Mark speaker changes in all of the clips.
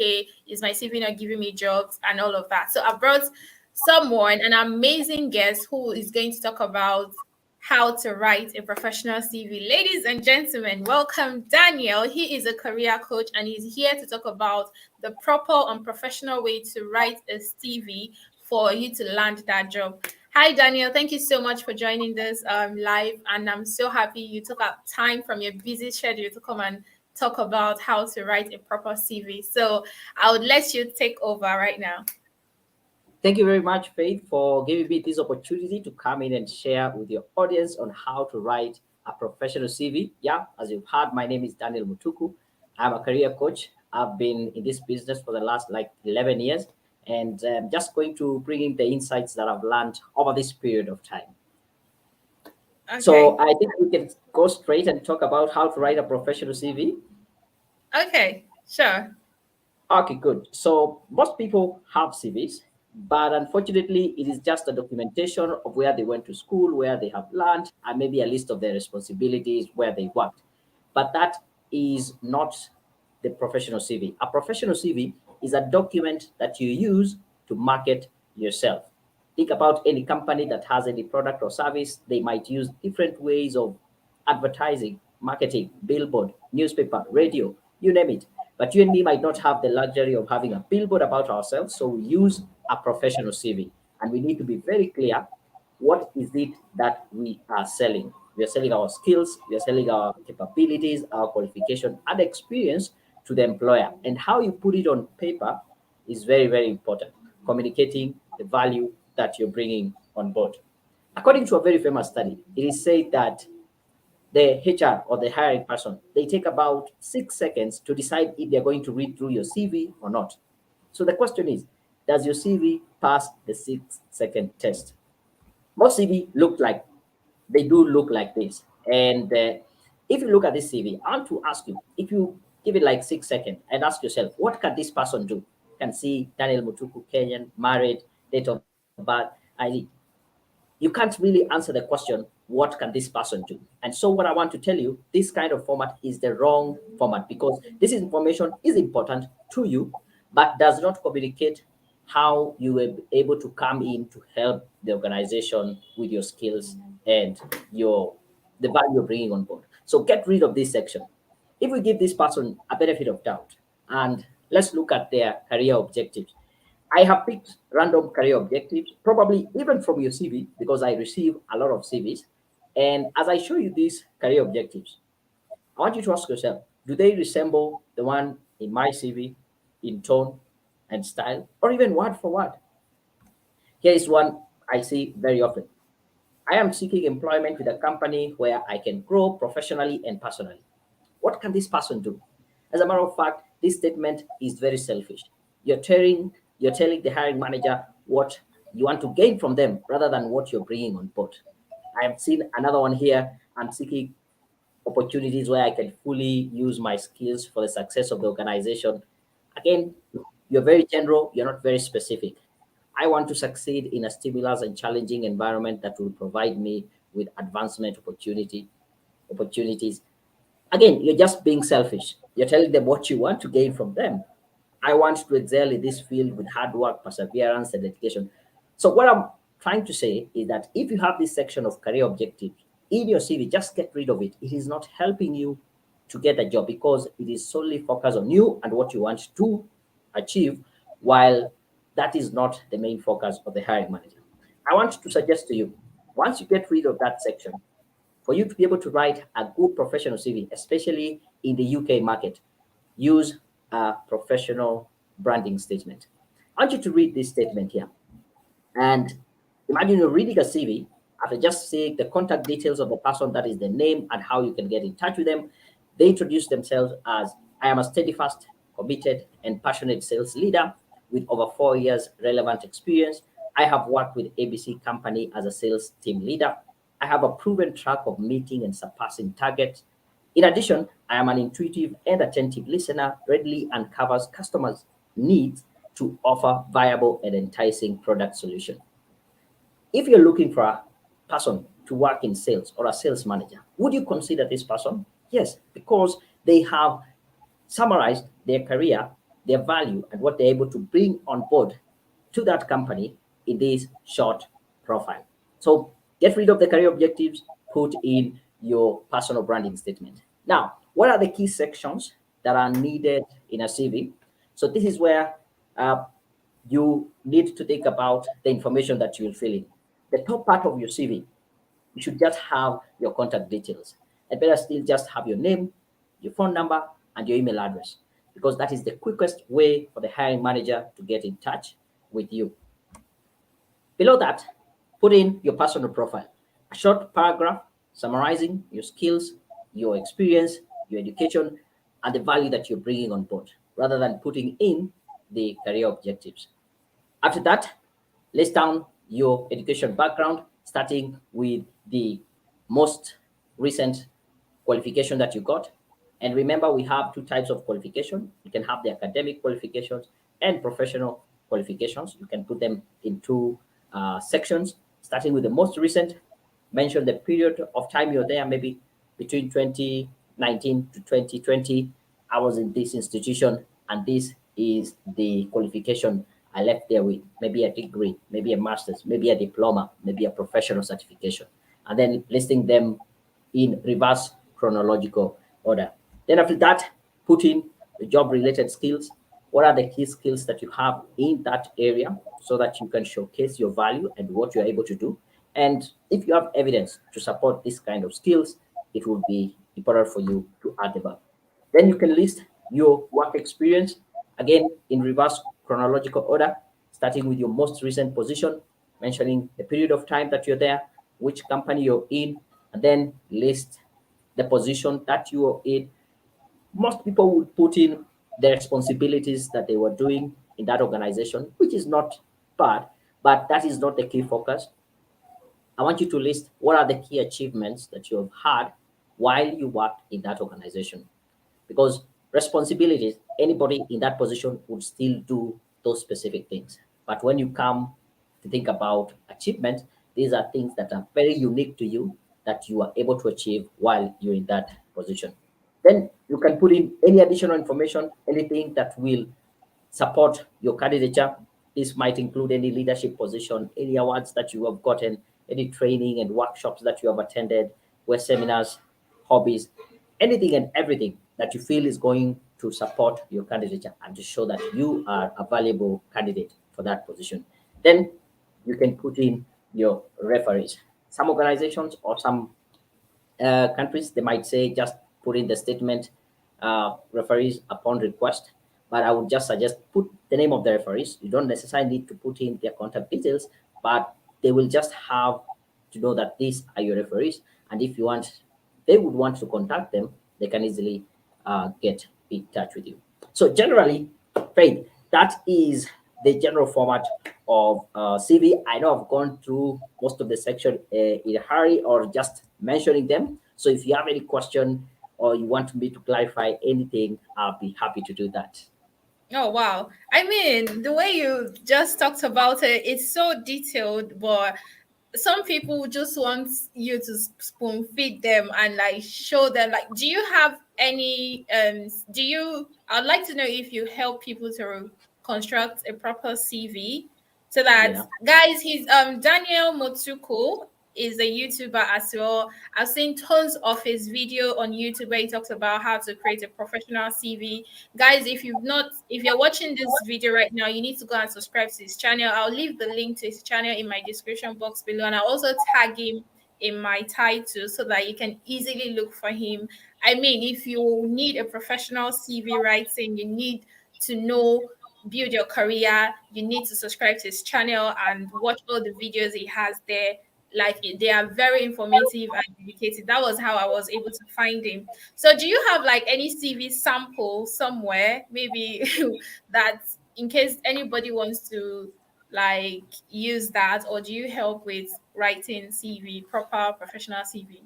Speaker 1: hey, is my CV not giving me jobs and all of that. So I brought someone, an amazing guest, who is going to talk about how to write a professional CV. Ladies and gentlemen, welcome Daniel. He is a career coach and he's here to talk about the proper and professional way to write a CV for you to land that job. Hi, Daniel. Thank you so much for joining this live. And I'm so happy you took out time from your busy schedule to come and talk about how to write a proper CV. So I would let you take over right now.
Speaker 2: Thank you very much, Faith, for giving me this opportunity to come in and share with your audience on how to write a professional CV. Yeah, as you've heard, my name is Daniel Mutuku. I'm a career coach. I've been in this business for the last 11 years, and I'm just going to bring in the insights that I've learned over this period of time.
Speaker 1: Okay.
Speaker 2: So I think we can go straight and talk about how to write a professional CV.
Speaker 1: Okay, sure.
Speaker 2: Okay, good. So most people have CVs, but unfortunately, it is just a documentation of where they went to school, where they have learned, and maybe a list of their responsibilities, where they worked. But that is not the professional CV. A professional CV is a document that you use to market yourself. Think about any company that has any product or service, they might use different ways of advertising, marketing, billboard, newspaper, radio, you name it. But you and me might not have the luxury of having a billboard about ourselves, so we use a professional CV. And we need to be very clear, what is it that we are selling? We are selling our skills, we are selling our capabilities, our qualification and experience to the employer. And how you put it on paper is very, very important. Communicating the value that you're bringing on board. According to a very famous study, it is said that the HR or the hiring person, they take about 6 seconds to decide if they're going to read through your CV or not. So the question is, does your CV pass the 6-second test? Most CV they do look like this. And if you look at this CV, I want to ask you, if you give it like 6 seconds and ask yourself, what can this person do? You can see Daniel Mutuku, Kenyan, married, date of birth, ID. You can't really answer the question, what can this person do? And so what I want to tell you, this kind of format is the wrong format, because this information is important to you, but does not communicate how you were able to come in to help the organization with your skills and the value you're bringing on board. So get rid of this section. If we give this person a benefit of doubt, and let's look at their career objectives. I have picked random career objectives, probably even from your CV, because I receive a lot of CVs. And as I show you these career objectives, I want you to ask yourself, do they resemble the one in my CV in tone and style, or even word for word? Here is one I see very often. I am seeking employment with a company where I can grow professionally and personally. What can this person do? As a matter of fact, this statement is very selfish. You're telling the hiring manager what you want to gain from them rather than what you're bringing on board. I have seen another one here. I'm seeking opportunities where I can fully use my skills for the success of the organization. Again, you're very general, you're not very specific. I want to succeed in a stimulus and challenging environment that will provide me with advancement opportunities. Again, you're just being selfish. You're telling them what you want to gain from them. I want to excel in this field with hard work, perseverance, and dedication. So, what I'm trying to say is that if you have this section of career objectives in your CV, just get rid of it. It is not helping you to get a job, because it is solely focused on you and what you want to achieve, while that is not the main focus of the hiring manager. I want to suggest to you, once you get rid of that section, for you to be able to write a good professional CV, especially in the UK market, use a professional branding statement. I want you to read this statement here. And imagine you're reading a CV. After just saying the contact details of the person, that is the name and how you can get in touch with them, they introduce themselves as, I am a steadfast, committed, and passionate sales leader with over 4 years relevant experience. I have worked with ABC Company as a sales team leader. I have a proven track of meeting and surpassing targets. In addition, I am an intuitive and attentive listener, readily uncovers customers' needs to offer viable and enticing product solution. If you're looking for a person to work in sales or a sales manager, would you consider this person? Yes, because they have summarized their career, their value and what they're able to bring on board to that company in this short profile. So get rid of the career objectives, put in your personal branding statement. Now, what are the key sections that are needed in a CV? So this is where you need to think about the information that you will fill in. The top part of your CV, you should just have your contact details. And better still, just have your name, your phone number, and your email address, because that is the quickest way for the hiring manager to get in touch with you. Below that, put in your personal profile, a short paragraph summarizing your skills, your experience, your education, and the value that you're bringing on board, rather than putting in the career objectives. After that, list down your education background, starting with the most recent qualification that you got. And remember, we have two types of qualification. You can have the academic qualifications and professional qualifications. You can put them in two sections, starting with the most recent. Mention the period of time you're there, maybe between 2019 to 2020. I was in this institution, and this is the qualification I left there with. Maybe a degree, maybe a master's, maybe a diploma, maybe a professional certification, and then listing them in reverse chronological order. Then after that, put in the job related skills. What are the key skills that you have in that area, so that you can showcase your value and what you're able to do? And if you have evidence to support this kind of skills, it will be important for you to add them up. Then you can list your work experience, again in reverse chronological order, starting with your most recent position, mentioning the period of time that you're there, which company you're in, and then list the position that you are in. Most people would put in the responsibilities that they were doing in that organization, which is not bad, but that is not the key focus. I want you to list what are the key achievements that you have had while you worked in that organization. Because responsibilities, anybody in that position would still do those specific things. But when you come to think about achievement, these are things that are very unique to you that you are able to achieve while you're in that position. Then you can put in any additional information, anything that will support your candidature. This might include any leadership position, any awards that you have gotten, any training and workshops that you have attended, web seminars, hobbies, anything and everything that you feel is going to support your candidature and to show that you are a valuable candidate for that position. Then you can put in your referees. Some organizations or some countries, they might say just put in the statement referees upon request, but I would just suggest put the name of the referees. You don't necessarily need to put in their contact details, but they will just have to know that these are your referees, and if you want, they would want to contact them, they can easily get in touch with you. So generally, Faith, that is the general format of CV. I know I've gone through most of the section in a hurry or just mentioning them. So if you have any question or you want me to clarify anything, I'll be happy to do that.
Speaker 1: Oh wow. I mean, the way you just talked about it, it's so detailed, but some people just want you to spoon feed them and like show them, like, do you have any do you I'd like to know if you help people to construct a proper CV, so that,
Speaker 2: Yeah.
Speaker 1: guys, he's Daniel Mutuku is a YouTuber as well. I've seen tons of his video on YouTube where he talks about how to create a professional CV. Guys, if you're watching this video right now, you need to go and subscribe to his channel. I'll leave the link to his channel in my description box below, and I'll also tag him in my title so that you can easily look for him. I mean, if you need a professional CV writing, you need to know, build your career, you need to subscribe to his channel and watch all the videos he has there. Like, they are very informative and dedicated. That was how I was able to find him. So do you have like any CV sample somewhere, maybe that, in case anybody wants to like use that, or do you help with writing CV, proper professional CV?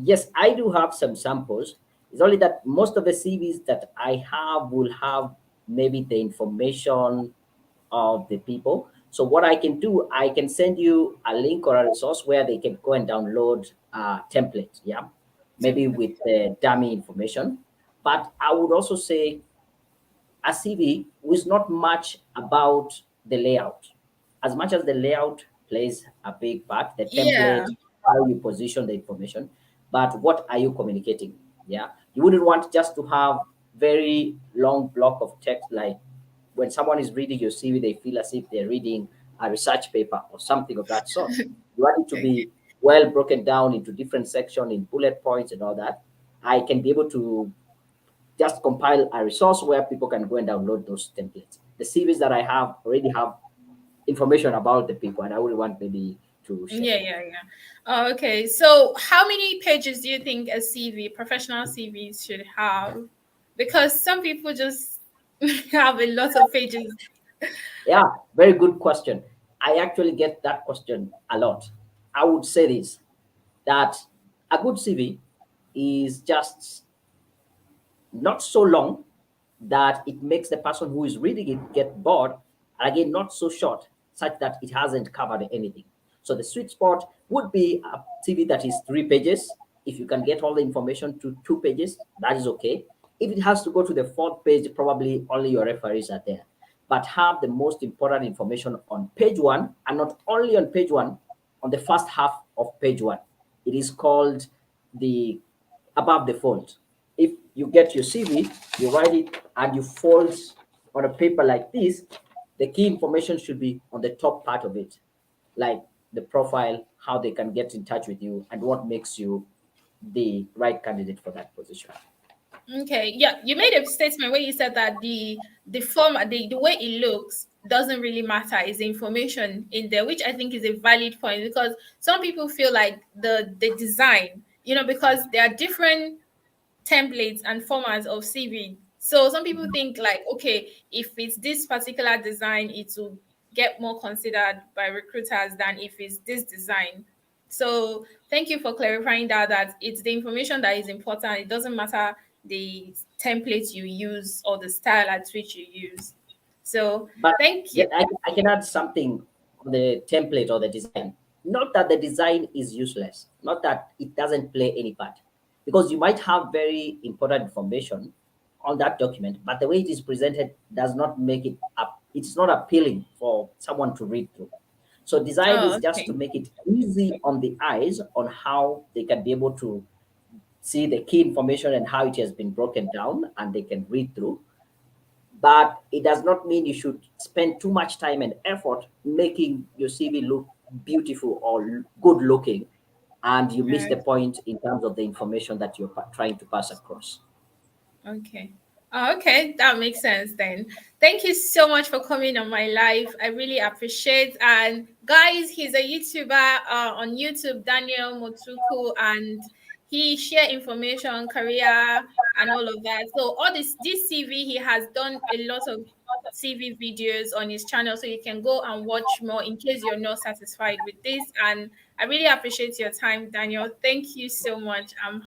Speaker 2: Yes, I do have some samples. It's only that most of the CVs that I have will have maybe the information of the people. So what I can do, I can send you a link or a resource where they can go and download a template. Yeah, maybe
Speaker 1: Simple.
Speaker 2: with the dummy information. But I would also say a CV is not much about the layout, as much as the layout plays a big part, the
Speaker 1: Yeah.
Speaker 2: template, how you position the information, but what are you communicating? Yeah, you wouldn't want just to have very long block of text, like when someone is reading your CV, they feel as if they're reading a research paper or something of that sort. You want it to
Speaker 1: Okay.
Speaker 2: be well broken down into different sections in bullet points and all that. I can be able to just compile a resource where people can go and download those templates. The CVs that I have already have information about the people, and I would want maybe to share.
Speaker 1: Yeah, yeah, yeah. Oh, okay. So, how many pages do you think a CV, professional CV, should have? Because some people just have a lot of pages.
Speaker 2: Yeah, very good question. I actually get that question a lot. I would say this, that a good CV is just not so long that it makes the person who is reading it get bored, and again, not so short such that it hasn't covered anything. So the sweet spot would be a CV that is 3 pages. If you can get all the information to 2 pages, that is okay. If it has to go to the fourth page, probably only your referees are there. But have the most important information on page one, and not only on page one, on the first half of page one. It is called the above the fold. If you get your CV, you write it and you fold on a paper like this, the key information should be on the top part of it, like the profile, how they can get in touch with you, and what makes you the right candidate for that position.
Speaker 1: Okay, yeah, you made a statement where you said that the format, the way it looks doesn't really matter. Is the information in there, which I think is a valid point because some people feel like the design, because there are different templates and formats of CV. So some people think like, okay, if it's this particular design, it will get more considered by recruiters than if it's this design. So thank you for clarifying that it's the information that is important. It doesn't matter the template you use or the style at which you use. So
Speaker 2: But
Speaker 1: thank you.
Speaker 2: I can add something on the template or the design. Not that the design is useless, not that it doesn't play any part, because you might have very important information on that document, but the way it is presented does not make it up. It's not appealing for someone to read through. So design
Speaker 1: Oh,
Speaker 2: is just to
Speaker 1: okay.
Speaker 2: make it easy on the eyes on how they can be able to see the key information and how it has been broken down and they can read through, but it does not mean you should spend too much time and effort making your CV look beautiful or good looking, and you miss the point in terms of the information that you're trying to pass across.
Speaker 1: Okay. Oh, okay, that makes sense then. Thank you so much for coming on my live. I really appreciate. And guys, he's a YouTuber on YouTube, Daniel Mutuku, and he share information, career, and all of that. So all this CV, he has done a lot of CV videos on his channel, so you can go and watch more in case you're not satisfied with this. And I really appreciate your time, Daniel. Thank you so much. I'm